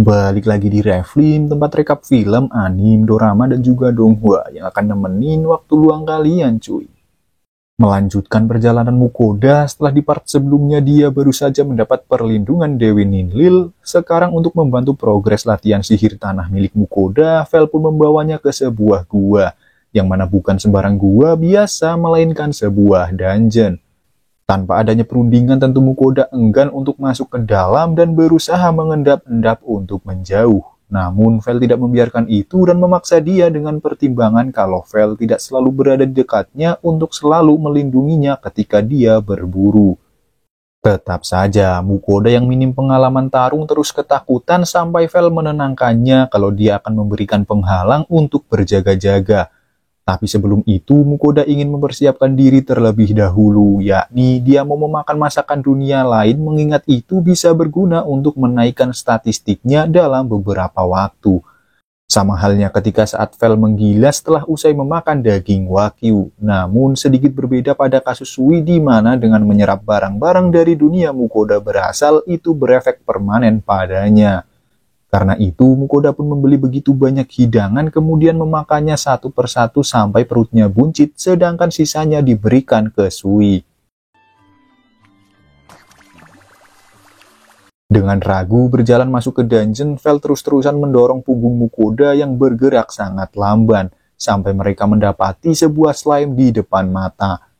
Balik lagi di Reflim, tempat rekap film, anime, dorama, dan juga donghua yang akan nemenin waktu luang kalian cuy. Melanjutkan perjalanan Mukoda, setelah di part sebelumnya dia baru saja mendapat perlindungan Dewi Ninlil, sekarang untuk membantu progres latihan sihir tanah milik Mukoda, Vel pun membawanya ke sebuah gua, yang mana bukan sembarang gua biasa, melainkan sebuah dungeon. Tanpa adanya perundingan tentu Mukoda enggan untuk masuk ke dalam dan berusaha mengendap-endap untuk menjauh. Namun Vel tidak membiarkan itu dan memaksa dia dengan pertimbangan kalau Vel tidak selalu berada di dekatnya untuk selalu melindunginya ketika dia berburu. Tetap saja, Mukoda yang minim pengalaman tarung terus ketakutan sampai Vel menenangkannya kalau dia akan memberikan penghalang untuk berjaga-jaga. Tapi sebelum itu, Mukoda ingin mempersiapkan diri terlebih dahulu, yakni dia mau memakan masakan dunia lain mengingat itu bisa berguna untuk menaikkan statistiknya dalam beberapa waktu. Sama halnya ketika saat Vel menggila setelah usai memakan daging wagyu. Namun sedikit berbeda pada kasus Sui di mana dengan menyerap barang-barang dari dunia Mukoda berasal itu berefek permanen padanya. Karena itu, Mukoda pun membeli begitu banyak hidangan kemudian memakannya satu persatu sampai perutnya buncit, sedangkan sisanya diberikan ke Sui. Dengan ragu berjalan masuk ke dungeon, Vel terus-terusan mendorong punggung Mukoda yang bergerak sangat lamban, sampai mereka mendapati sebuah slime di depan mata.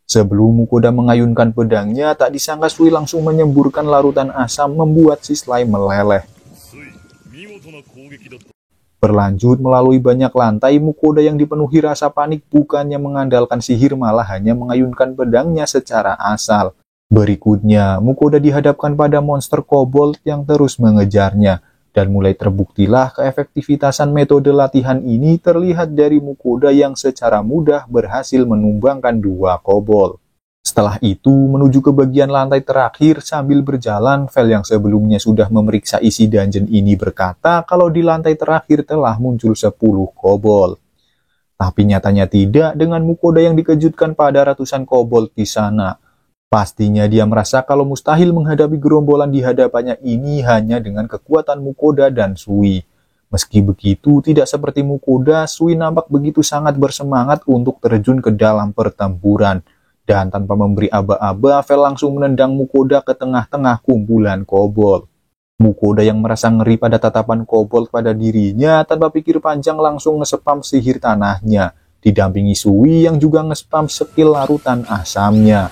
Sebelum Mukoda mengayunkan pedangnya, tak disangka Sui langsung menyemburkan larutan asam membuat si slime meleleh. Berlanjut melalui banyak lantai, Mukoda yang dipenuhi rasa panik bukannya mengandalkan sihir malah hanya mengayunkan pedangnya secara asal. Berikutnya, Mukoda dihadapkan pada monster kobold yang terus mengejarnya. Dan mulai terbuktilah keefektivitasan metode latihan ini terlihat dari Mukoda yang secara mudah berhasil menumbangkan 2 kobold. Setelah itu, menuju ke bagian lantai terakhir sambil berjalan, Vel yang sebelumnya sudah memeriksa isi dungeon ini berkata kalau di lantai terakhir telah muncul 10 kobold. Tapi nyatanya tidak, dengan Mukoda yang dikejutkan pada ratusan kobold di sana. Pastinya dia merasa kalau mustahil menghadapi gerombolan di hadapannya ini hanya dengan kekuatan Mukoda dan Sui. Meski begitu, tidak seperti Mukoda, Sui nampak begitu sangat bersemangat untuk terjun ke dalam pertempuran. Dan tanpa memberi aba-aba, Vel langsung menendang Mukoda ke tengah-tengah kumpulan kobold. Mukoda yang merasa ngeri pada tatapan kobold pada dirinya, tanpa pikir panjang langsung nge-spam sihir tanahnya, didampingi Sui yang juga nge-spam skill larutan asamnya.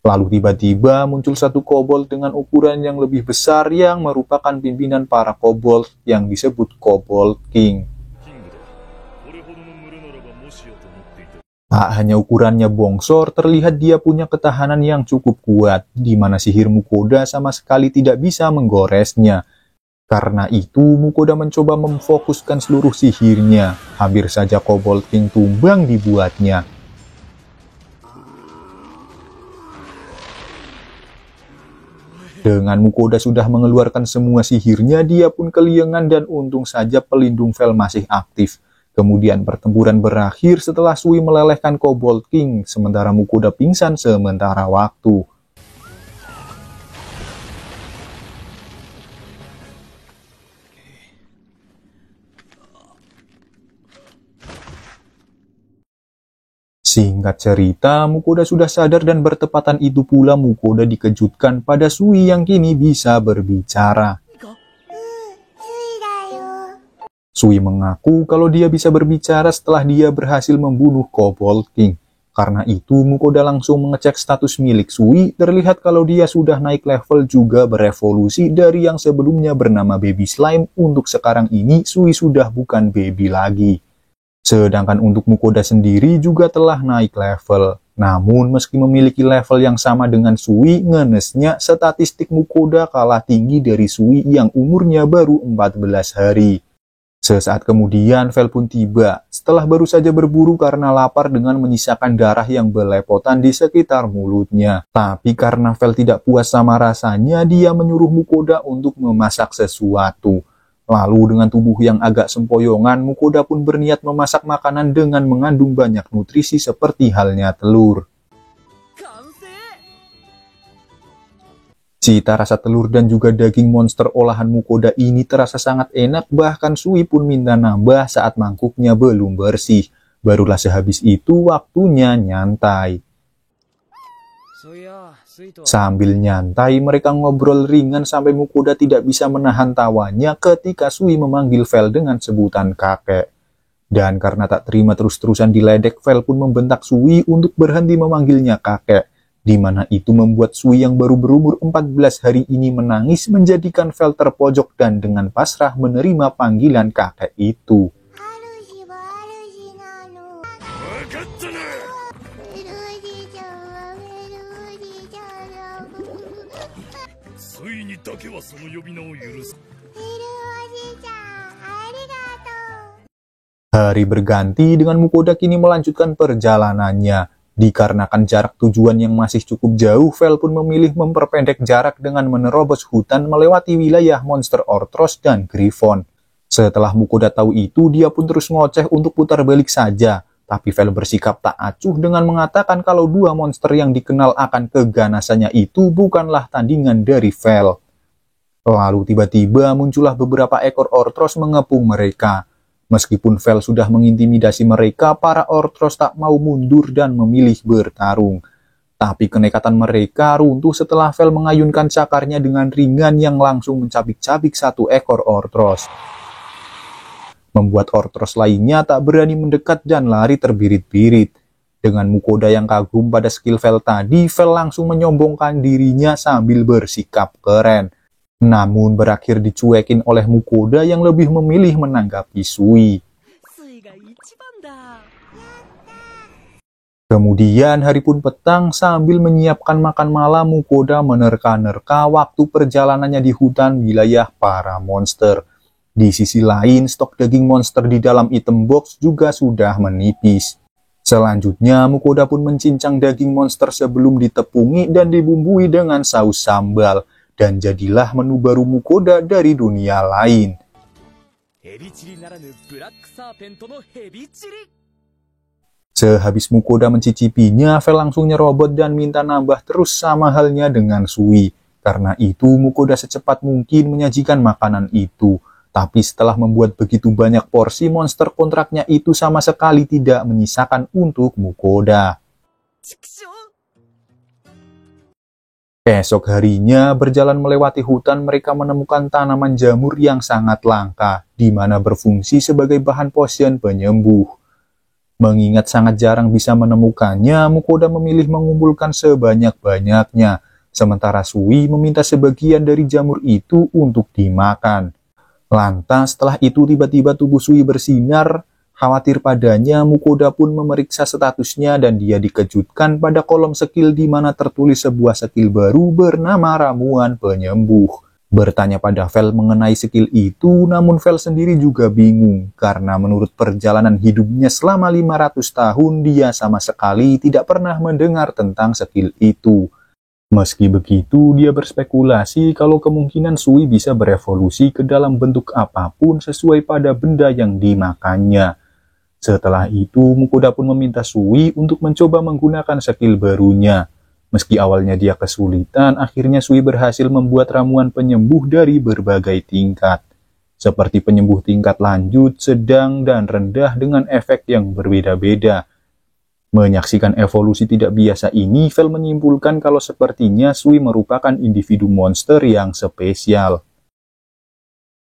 Lalu tiba-tiba muncul satu kobold dengan ukuran yang lebih besar yang merupakan pimpinan para kobold yang disebut Kobold King. Tak hanya ukurannya bongsor, terlihat dia punya ketahanan yang cukup kuat, di mana sihir Mukoda sama sekali tidak bisa menggoresnya. Karena itu, Mukoda mencoba memfokuskan seluruh sihirnya. Hampir saja Kobold King tumbang dibuatnya. Dengan Mukoda sudah mengeluarkan semua sihirnya, dia pun keliengan dan untung saja pelindung Vel masih aktif. Kemudian pertempuran berakhir setelah Sui melelehkan Kobold King, sementara Mukoda pingsan sementara waktu. Singkat cerita, Mukoda sudah sadar dan bertepatan itu pula Mukoda dikejutkan pada Sui yang kini bisa berbicara. Sui mengaku kalau dia bisa berbicara setelah dia berhasil membunuh Kobold King. Karena itu, Mukoda langsung mengecek status milik Sui, terlihat kalau dia sudah naik level juga berevolusi dari yang sebelumnya bernama Baby Slime, untuk sekarang ini Sui sudah bukan baby lagi. Sedangkan untuk Mukoda sendiri juga telah naik level. Namun, meski memiliki level yang sama dengan Sui, ngenesnya statistik Mukoda kalah tinggi dari Sui yang umurnya baru 14 hari. Sesaat kemudian, Vel pun tiba, setelah baru saja berburu karena lapar dengan menyisakan darah yang belepotan di sekitar mulutnya. Tapi karena Vel tidak puas sama rasanya, dia menyuruh Mukoda untuk memasak sesuatu. Lalu dengan tubuh yang agak sempoyongan, Mukoda pun berniat memasak makanan dengan mengandung banyak nutrisi seperti halnya telur. Cita rasa telur dan juga daging monster olahan Mukoda ini terasa sangat enak, bahkan Sui pun minta nambah saat mangkuknya belum bersih. Barulah sehabis itu waktunya nyantai. Sambil nyantai, mereka ngobrol ringan sampai Mukoda tidak bisa menahan tawanya ketika Sui memanggil Vel dengan sebutan kakek. Dan karena tak terima terus-terusan diledek, Vel pun membentak Sui untuk berhenti memanggilnya kakek. Di mana itu membuat Sui yang baru berumur 14 hari ini menangis, menjadikan Vel terpojok dan dengan pasrah menerima panggilan kakek itu. Hari berganti dengan Mukoda kini melanjutkan perjalanannya. Dikarenakan jarak tujuan yang masih cukup jauh, Vel pun memilih memperpendek jarak dengan menerobos hutan melewati wilayah monster Orthros dan Griffon. Setelah Mukoda tahu itu, dia pun terus ngoceh untuk putar balik saja. Tapi Vel bersikap tak acuh dengan mengatakan kalau dua monster yang dikenal akan keganasannya itu bukanlah tandingan dari Vel. Lalu tiba-tiba muncullah beberapa ekor Orthros mengepung mereka. Meskipun Vel sudah mengintimidasi mereka, para Orthros tak mau mundur dan memilih bertarung. Tapi kenekatan mereka runtuh setelah Vel mengayunkan cakarnya dengan ringan yang langsung mencabik-cabik satu ekor Orthros. Membuat Orthros lainnya tak berani mendekat dan lari terbirit-birit. Dengan Mukoda yang kagum pada skill Vel tadi, Vel langsung menyombongkan dirinya sambil bersikap keren. Namun berakhir dicuekin oleh Mukoda yang lebih memilih menanggapi Sui. Kemudian hari pun petang, sambil menyiapkan makan malam, Mukoda menerka-nerka waktu perjalanannya di hutan wilayah para monster. Di sisi lain, stok daging monster di dalam item box juga sudah menipis. Selanjutnya, Mukoda pun mencincang daging monster sebelum ditepungi dan dibumbui dengan saus sambal. Dan jadilah menu baru Mukoda dari dunia lain. Sehabis Mukoda mencicipinya, Vel langsung nyerobot dan minta nambah terus sama halnya dengan Sui. Karena itu, Mukoda secepat mungkin menyajikan makanan itu. Tapi setelah membuat begitu banyak porsi, monster kontraknya itu sama sekali tidak menyisakan untuk Mukoda. Esok harinya, berjalan melewati hutan, mereka menemukan tanaman jamur yang sangat langka, di mana berfungsi sebagai bahan potion penyembuh. Mengingat sangat jarang bisa menemukannya, Mukoda memilih mengumpulkan sebanyak-banyaknya, sementara Sui meminta sebagian dari jamur itu untuk dimakan. Lantas, setelah itu tiba-tiba tubuh Sui bersinar. Khawatir padanya, Mukoda pun memeriksa statusnya dan dia dikejutkan pada kolom skill di mana tertulis sebuah skill baru bernama Ramuan Penyembuh. Bertanya pada Vel mengenai skill itu, namun Vel sendiri juga bingung karena menurut perjalanan hidupnya selama 500 tahun dia sama sekali tidak pernah mendengar tentang skill itu. Meski begitu, dia berspekulasi kalau kemungkinan Sui bisa berevolusi ke dalam bentuk apapun sesuai pada benda yang dimakannya. Setelah itu, Mukoda pun meminta Sui untuk mencoba menggunakan skill barunya. Meski awalnya dia kesulitan, akhirnya Sui berhasil membuat ramuan penyembuh dari berbagai tingkat. Seperti penyembuh tingkat lanjut, sedang, dan rendah dengan efek yang berbeda-beda. Menyaksikan evolusi tidak biasa ini, Vel menyimpulkan kalau sepertinya Sui merupakan individu monster yang spesial.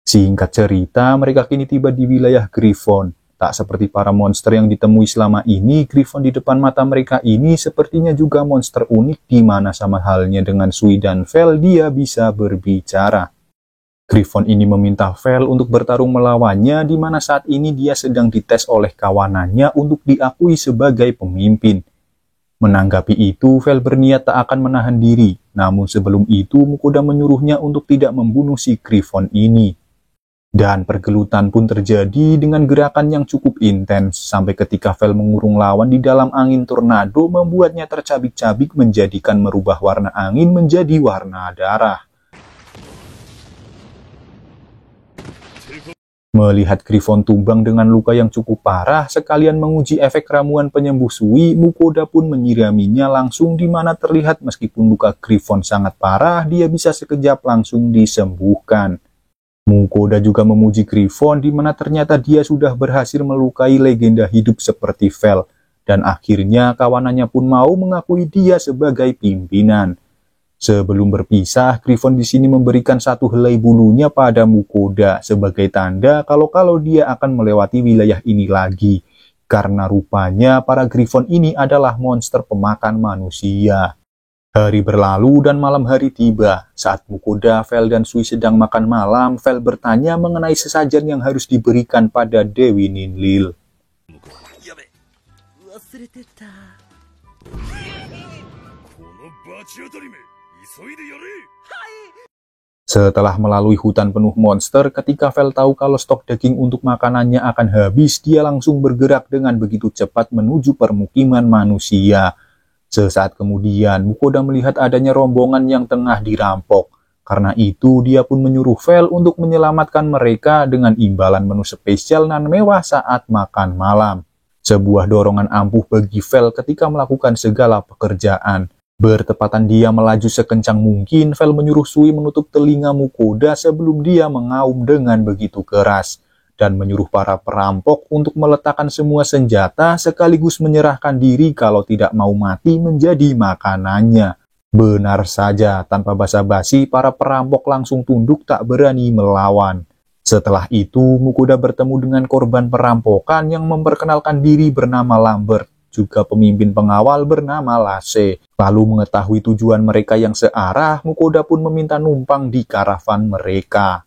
Singkat cerita, mereka kini tiba di wilayah Griffon. Tak seperti para monster yang ditemui selama ini, Griffon di depan mata mereka ini sepertinya juga monster unik di mana sama halnya dengan Sui dan Vel, dia bisa berbicara. Griffon ini meminta Vel untuk bertarung melawannya, di mana saat ini dia sedang dites oleh kawanannya untuk diakui sebagai pemimpin. Menanggapi itu, Vel berniat tak akan menahan diri, namun sebelum itu Mukoda menyuruhnya untuk tidak membunuh si Griffon ini. Dan pergelutan pun terjadi dengan gerakan yang cukup intens, sampai ketika Vel mengurung lawan di dalam angin tornado membuatnya tercabik-cabik menjadikan merubah warna angin menjadi warna darah. Melihat Griffon tumbang dengan luka yang cukup parah, sekalian menguji efek ramuan penyembuh Sui, Mukoda pun menyiraminya langsung, di mana terlihat meskipun luka Griffon sangat parah, dia bisa sekejap langsung disembuhkan. Mukoda juga memuji Griffon, di mana ternyata dia sudah berhasil melukai legenda hidup seperti Vel, dan akhirnya kawanannya pun mau mengakui dia sebagai pimpinan. Sebelum berpisah, Griffon di sini memberikan satu helai bulunya pada Mukoda sebagai tanda kalau dia akan melewati wilayah ini lagi. Karena rupanya para Griffon ini adalah monster pemakan manusia. Hari berlalu dan malam hari tiba. Saat Mukoda, Vel, dan Sui sedang makan malam, Vel bertanya mengenai sesajen yang harus diberikan pada Dewi Ninlil. Setelah melalui hutan penuh monster, ketika Vel tahu kalau stok daging untuk makanannya akan habis, dia langsung bergerak dengan begitu cepat menuju permukiman manusia. Sesaat kemudian, Mukoda melihat adanya rombongan yang tengah dirampok. Karena itu, dia pun menyuruh Vel untuk menyelamatkan mereka dengan imbalan menu spesial nan mewah saat makan malam. Sebuah dorongan ampuh bagi Vel ketika melakukan segala pekerjaan. Bertepatan dia melaju sekencang mungkin, Vel menyuruh Sui menutup telinga Mukoda sebelum dia mengaum dengan begitu keras, dan menyuruh para perampok untuk meletakkan semua senjata sekaligus menyerahkan diri kalau tidak mau mati menjadi makanannya. Benar saja, tanpa basa-basi para perampok langsung tunduk tak berani melawan. Setelah itu, Mukoda bertemu dengan korban perampokan yang memperkenalkan diri bernama Lambert, juga pemimpin pengawal bernama Lasse. Lalu mengetahui tujuan mereka yang searah, Mukoda pun meminta numpang di karavan mereka.